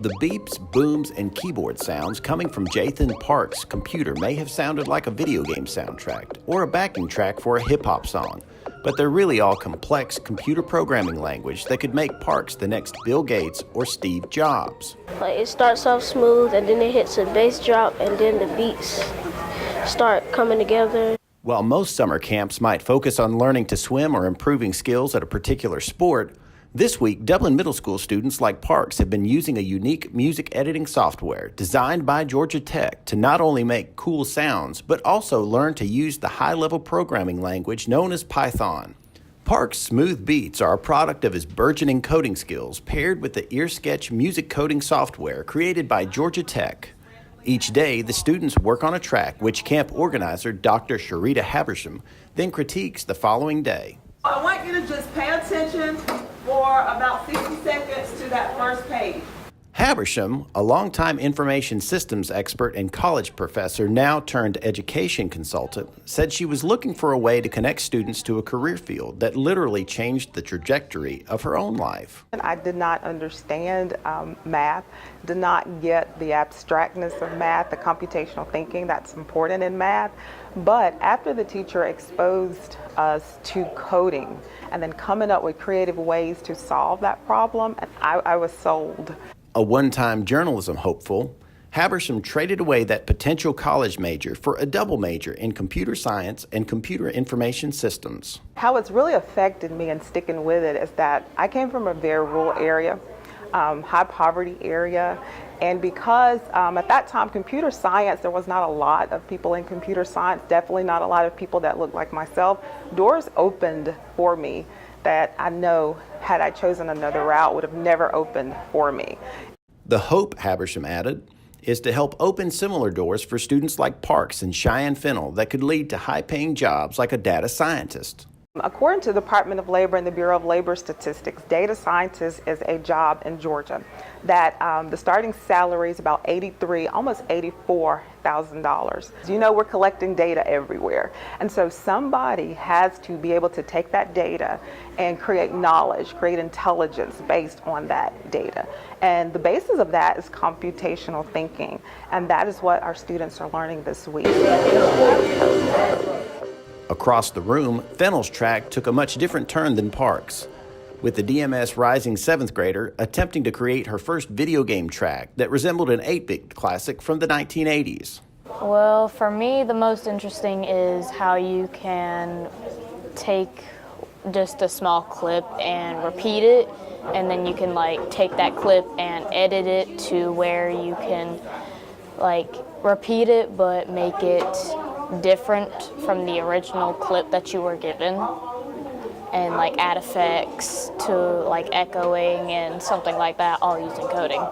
The beeps, booms, and keyboard sounds coming from Jathan Park's computer may have sounded like a video game soundtrack or a backing track for a hip-hop song, but they're really all complex computer programming language that could make Parks the next Bill Gates or Steve Jobs. Like it starts off smooth and then it hits a bass drop and then the beats start coming together. While most summer camps might focus on learning to swim or improving skills at a particular sport, this week, Dublin Middle School students like Parks have been using a unique music editing software designed by Georgia Tech to not only make cool sounds, but also learn to use the high-level programming language known as Python. Parks' smooth beats are a product of his burgeoning coding skills paired with the Earsketch music coding software created by Georgia Tech. Each day, the students work on a track which camp organizer Dr. Sharita Habersham then critiques the following day. I want you to just pay attention for about 60 seconds to that first page. Habersham, a longtime information systems expert and college professor now turned education consultant, said she was looking for a way to connect students to a career field that literally changed the trajectory of her own life. I did not understand math, did not get the abstractness of math, the computational thinking that's important in math. But after the teacher exposed us to coding and then coming up with creative ways to solve that problem, I was sold. A one-time journalism hopeful, Habersham traded away that potential college major for a double major in computer science and computer information systems. How it's really affected me and sticking with it is that I came from a very rural area, high poverty area, and because at that time computer science, there was not a lot of people in computer science, definitely not a lot of people that looked like myself. Doors opened for me that I know had I chosen another route would have never opened for me. The hope, Habersham added, is to help open similar doors for students like Parks and Cheyenne Fennell that could lead to high-paying jobs like a data scientist. According to the Department of Labor and the Bureau of Labor Statistics, data scientist is a job in Georgia that the starting salary is about almost $84,000. You know, we're collecting data everywhere. And so somebody has to be able to take that data and create knowledge, create intelligence based on that data. And the basis of that is computational thinking. And that is what our students are learning this week. Across the room, Fennell's track took a much different turn than Parks, with the DMS rising 7th grader attempting to create her first video game track that resembled an 8-bit classic from the 1980s. Well, for me, the most interesting is how you can take just a small clip and repeat it, and then you can take that clip and edit it to where you can repeat it but make it different from the original clip that you were given, and add effects to echoing and something like that, all using coding.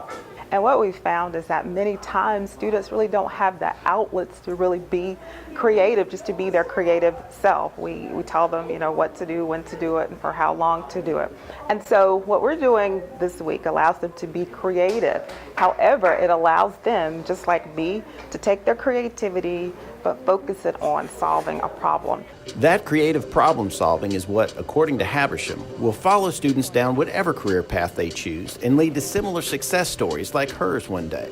And what we found is that many times students really don't have the outlets to really be creative, just to be their creative self. We tell them, what to do, when to do it, and for how long to do it. And so what we're doing this week allows them to be creative. However, it allows them, just like me, to take their creativity but focus it on solving a problem. That creative problem solving is what, according to Habersham, will follow students down whatever career path they choose and lead to similar success stories like hers one day.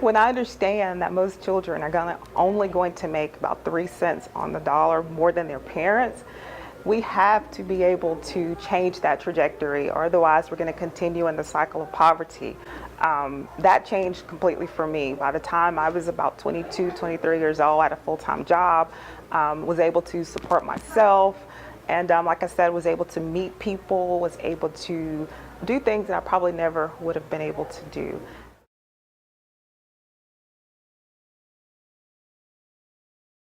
When I understand that most children are only going to make about 3 cents on the dollar more than their parents, we have to be able to change that trajectory, or otherwise we're going to continue in the cycle of poverty. That changed completely for me. By the time I was about 22, 23 years old, I had a full-time job, was able to support myself, and like I said, was able to meet people, was able to do things that I probably never would have been able to do.